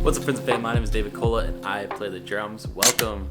What's up, friends and fam? My name is David Cola, and I play the drums. Welcome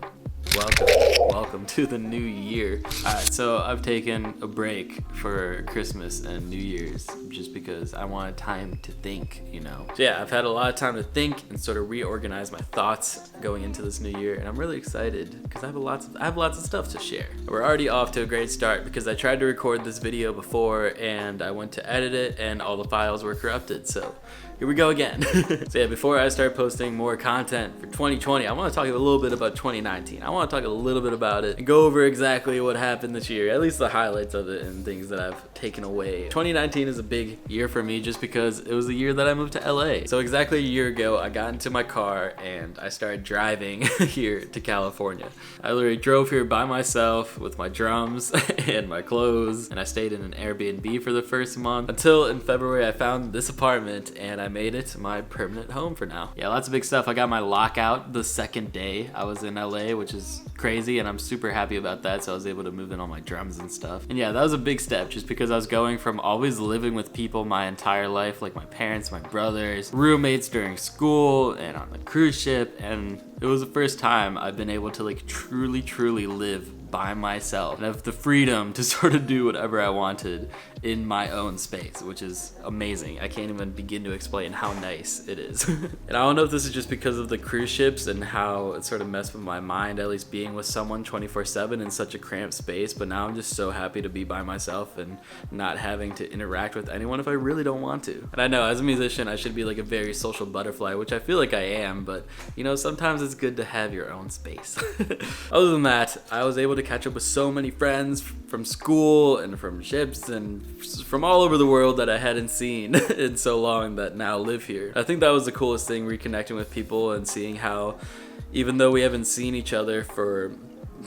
to the new year. Alright, so I've taken a break for Christmas and New Year's just because I wanted time to think, So yeah, I've had a lot of time to think and sort of reorganize my thoughts going into this new year, and I'm really excited because I have lots of stuff to share. We're already off to a great start because I tried to record this video before and I went to edit it and all the files were corrupted, so here we go again. So yeah, before I start posting more content for 2020, I want to talk a little bit about 2019. I want to talk a little bit about it and go over exactly what happened this year, at least the highlights of it and things that I've taken away. 2019 is a big year for me just because it was the year that I moved to LA. So exactly a year ago, I got into my car and I started driving here to California. I literally drove here by myself with my drums and my clothes, and I stayed in an Airbnb for the first month until in February I found this apartment and I made it my permanent home for now. Yeah, lots of big stuff. I got my lockout the second day I was in LA, which is crazy, and I'm super happy about that, so I was able to move in all my drums and stuff. And yeah, that was a big step just because I was going from always living with people my entire life, like my parents, my brothers, roommates during school, and on the cruise ship, and it was the first time I've been able to truly live by myself and have the freedom to sort of do whatever I wanted in my own space, which is amazing. I can't even begin to explain how nice it is. And I don't know if this is just because of the cruise ships and how it sort of messed with my mind, at least being with someone 24/7 in such a cramped space, but now I'm just so happy to be by myself and not having to interact with anyone if I really don't want to. And I know as a musician I should be like a very social butterfly, which I feel like I am, but sometimes it's good to have your own space. Other than that, I was able to catch up with so many friends from school and from ships and from all over the world that I hadn't seen in so long that now live here. I think that was the coolest thing, reconnecting with people and seeing how even though we haven't seen each other for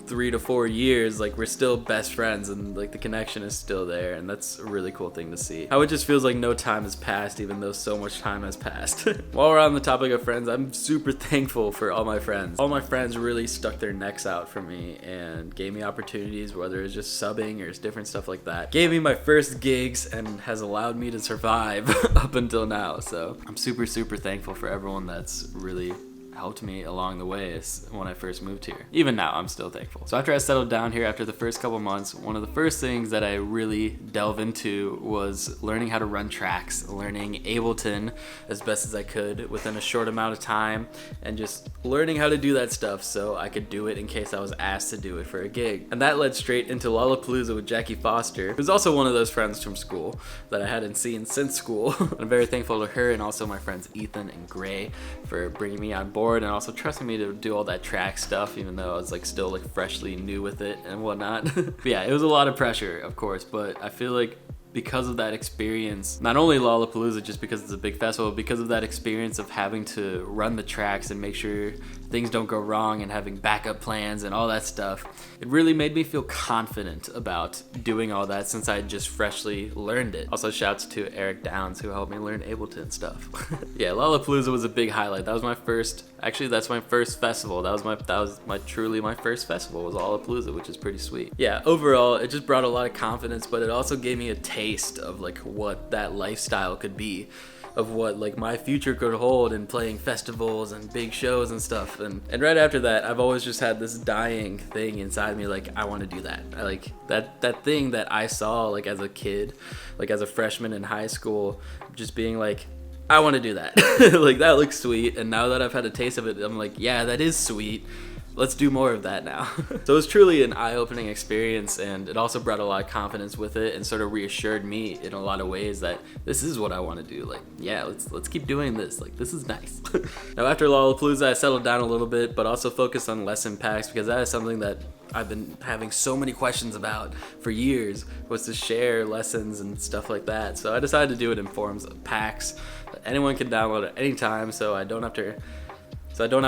3 to 4 years, we're still best friends and the connection is still there, and that's a really cool thing to see. How it just feels like no time has passed even though so much time has passed. While we're on the topic of friends, I'm super thankful for all my friends. All my friends really stuck their necks out for me and gave me opportunities, whether it's just subbing or it's different stuff like that. Gave me my first gigs and has allowed me to survive up until now, so I'm super thankful for everyone that's really helped me along the way when I first moved here. Even now, I'm still thankful. So after I settled down here, after the first couple months, one of the first things that I really delve into was learning how to run tracks, learning Ableton as best as I could within a short amount of time, and just learning how to do that stuff so I could do it in case I was asked to do it for a gig. And that led straight into Lollapalooza with Jackie Foster, who's also one of those friends from school that I hadn't seen since school. I'm very thankful to her and also my friends Ethan and Gray for bringing me on board and also trusting me to do all that track stuff, even though I was still freshly new with it and whatnot. But yeah, it was a lot of pressure, of course, but I feel like because of that experience, not only Lollapalooza just because it's a big festival, because of that experience of having to run the tracks and make sure things don't go wrong and having backup plans and all that stuff, it really made me feel confident about doing all that since I had just freshly learned it. Also shouts to Eric Downs who helped me learn Ableton stuff. Yeah, Lollapalooza was a big highlight. That was my first, actually that's my first festival. That was truly my first festival was Lollapalooza, which is pretty sweet. Yeah, overall it just brought a lot of confidence, but it also gave me a taste of what that lifestyle could be, of what my future could hold in playing festivals and big shows and stuff. And right after that, I've always just had this dying thing inside me, I want to do that. I that thing that I saw as a kid, as a freshman in high school, just being I want to do that. That looks sweet, and now that I've had a taste of it, I'm yeah, that is sweet. Let's do more of that now. So it was truly an eye-opening experience, and it also brought a lot of confidence with it and sort of reassured me in a lot of ways that this is what I want to do. Yeah, let's keep doing this. This is nice. Now after Lollapalooza, I settled down a little bit, but also focused on lesson packs because that is something that I've been having so many questions about for years, was to share lessons and stuff like that. So I decided to do it in forms of packs that anyone can download at any time, so I don't have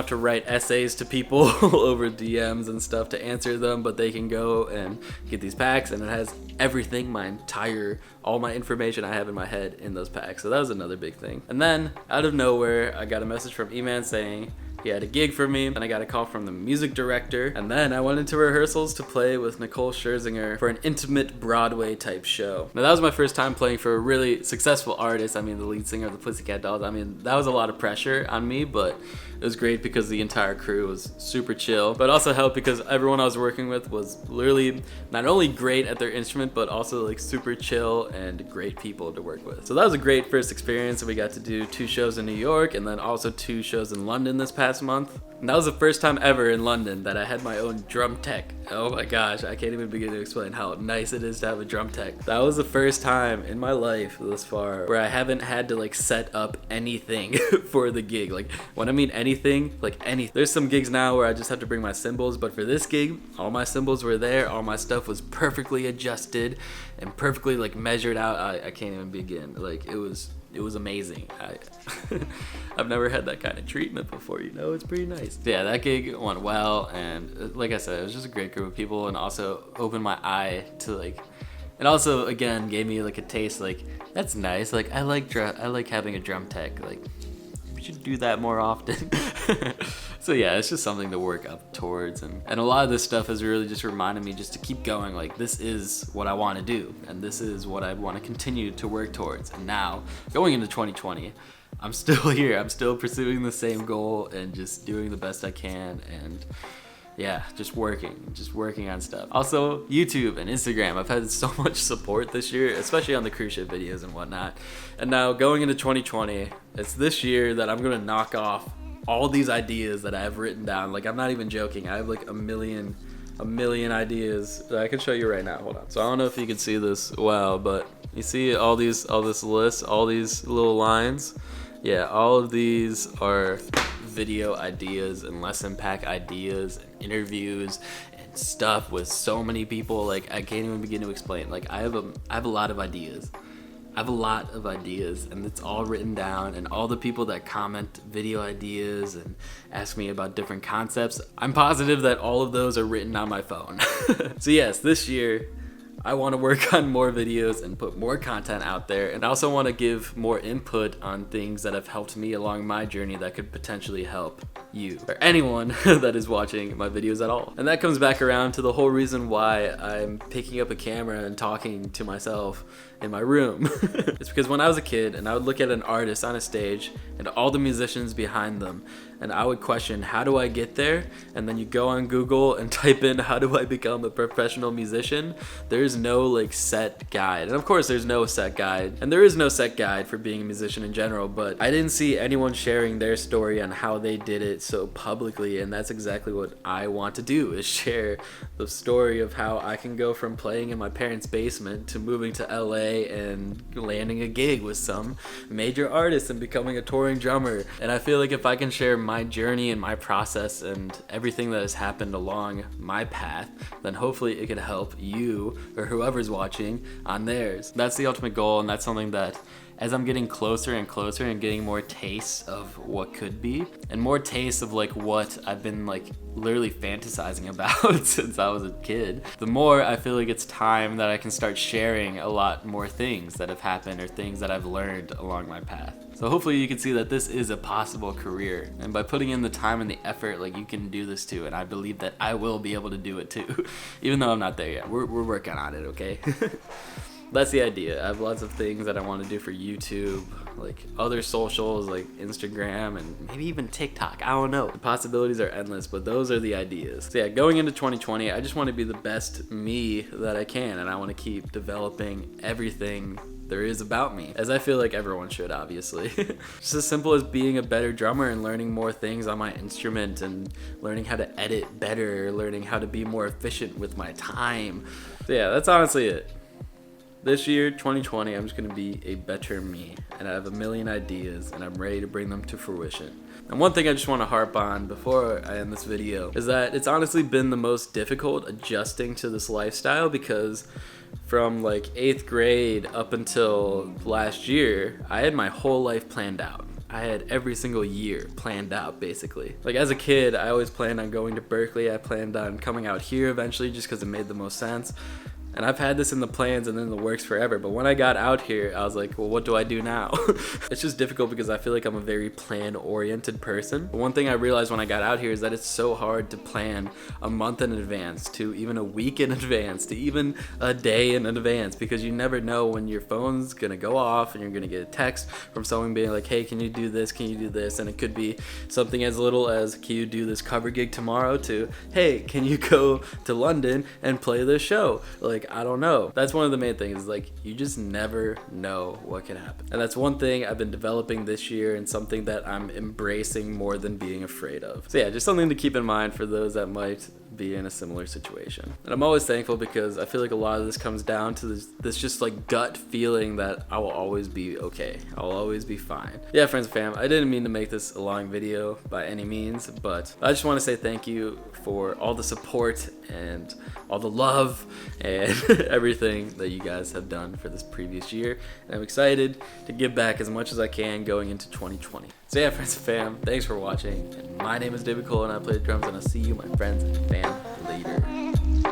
to write essays to people over DMs and stuff to answer them, but they can go and get these packs, and it has everything, all my information I have in my head in those packs. So that was another big thing. And then out of nowhere, I got a message from E-Man saying, He had a gig for me, and I got a call from the music director, and then I went into rehearsals to play with Nicole Scherzinger for an intimate Broadway type show. Now that was my first time playing for a really successful artist. I mean, the lead singer of the Pussycat Dolls. I mean, that was a lot of pressure on me, but it was great because the entire crew was super chill, but also helped because everyone I was working with was literally not only great at their instrument, but also like super chill and great people to work with. So that was a great first experience, and we got to do 2 shows in New York and then also 2 shows in London this past month. And that was the first time ever in London that I had my own drum tech. Oh my gosh, I can't even begin to explain how nice it is to have a drum tech. That was the first time in my life thus far where I haven't had to like set up anything for the gig. Like when I mean anything, like anything. There's some gigs now where I just have to bring my cymbals, but for this gig, all my cymbals were there, all my stuff was perfectly adjusted and perfectly like measured out. I can't even begin. Like it was amazing. I've never had that kind of treatment before, you know, it's pretty nice. Yeah, that gig went well, and like I said, it was just a great group of people, and also opened my eye to like, it also again gave me like a taste, like that's nice, like I like having a drum tech, like we should do that more often. So yeah, it's just something to work up towards, and a lot of this stuff has really just reminded me just to keep going, like this is what I want to do, and this is what I want to continue to work towards. And now, going into 2020, I'm still here, I'm still pursuing the same goal and just doing the best I can, and yeah, just working on stuff. Also, YouTube and Instagram, I've had so much support this year, especially on the cruise ship videos and whatnot. And now going into 2020, it's this year that I'm gonna knock off all these ideas that I have written down. Like I'm not even joking, I have like a million ideas that I can show you right now. Hold on. So I don't know if you can see this well, but you see all this list, all these little lines? Yeah, all of these are video ideas and lesson pack ideas and interviews and stuff with so many people. Like I can't even begin to explain. Like I have a lot of ideas. And it's all written down, and all the people that comment video ideas and ask me about different concepts, I'm positive that all of those are written on my phone. So yes, this year I want to work on more videos and put more content out there, and I also want to give more input on things that have helped me along my journey that could potentially help you or anyone that is watching my videos at all. And that comes back around to the whole reason why I'm picking up a camera and talking to myself in my room. It's because when I was a kid and I would look at an artist on a stage and all the musicians behind them, and I would question, how do I get there? And then you go on Google and type in, how do I become a professional musician? There's no like set guide. And of course there's no set guide, and there is no set guide for being a musician in general, but I didn't see anyone sharing their story on how they did it so publicly, and that's exactly what I want to do, is share the story of how I can go from playing in my parents' basement to moving to LA and landing a gig with some major artists and becoming a touring drummer. And I feel like if I can share my journey and my process and everything that has happened along my path, then hopefully it could help you or whoever's watching on theirs. That's the ultimate goal, and that's something that as I'm getting closer and closer and getting more tastes of what could be, and more tastes of like what I've been like literally fantasizing about since I was a kid, the more I feel like it's time that I can start sharing a lot more things that have happened or things that I've learned along my path. So hopefully you can see that this is a possible career, and by putting in the time and the effort, like you can do this too, and I believe that I will be able to do it too. Even though I'm not there yet, we're working on it, okay? That's the idea. I have lots of things that I want to do for YouTube, like other socials like Instagram and maybe even TikTok. I don't know. The possibilities are endless, but those are the ideas. So yeah, going into 2020, I just want to be the best me that I can, and I want to keep developing everything there is about me, as I feel like everyone should, obviously. Just as simple as being a better drummer and learning more things on my instrument and learning how to edit better, learning how to be more efficient with my time. So yeah, that's honestly it. This year, 2020, I'm just gonna be a better me, and I have a million ideas, and I'm ready to bring them to fruition. And one thing I just want to harp on before I end this video is that it's honestly been the most difficult adjusting to this lifestyle, because from like 8th grade up until last year, I had my whole life planned out. I had every single year planned out, basically. Like as a kid, I always planned on going to Berkeley. I planned on coming out here eventually just because it made the most sense. And I've had this in the plans and in the works forever, but when I got out here, I was like, well, what do I do now? It's just difficult because I feel like I'm a very plan-oriented person. But one thing I realized when I got out here is that it's so hard to plan a month in advance, to even a week in advance, to even a day in advance, because you never know when your phone's gonna go off and you're gonna get a text from someone being like, hey, can you do this? Can you do this? And it could be something as little as, can you do this cover gig tomorrow, to, hey, can you go to London and play this show? Like, I don't know. That's one of the main things, like, you just never know what can happen. And that's one thing I've been developing this year, and something that I'm embracing more than being afraid of. So yeah, just something to keep in mind for those that might be in a similar situation. And I'm always thankful because I feel like a lot of this comes down to this just like gut feeling that I will always be okay. I'll always be fine. Yeah, friends and fam, I didn't mean to make this a long video by any means, but I just want to say thank you for all the support and all the love and everything that you guys have done for this previous year. And I'm excited to give back as much as I can going into 2020. So yeah, friends and fam, thanks for watching. And my name is David Cole and I play the drums, and I'll see you, my friends and fam, later.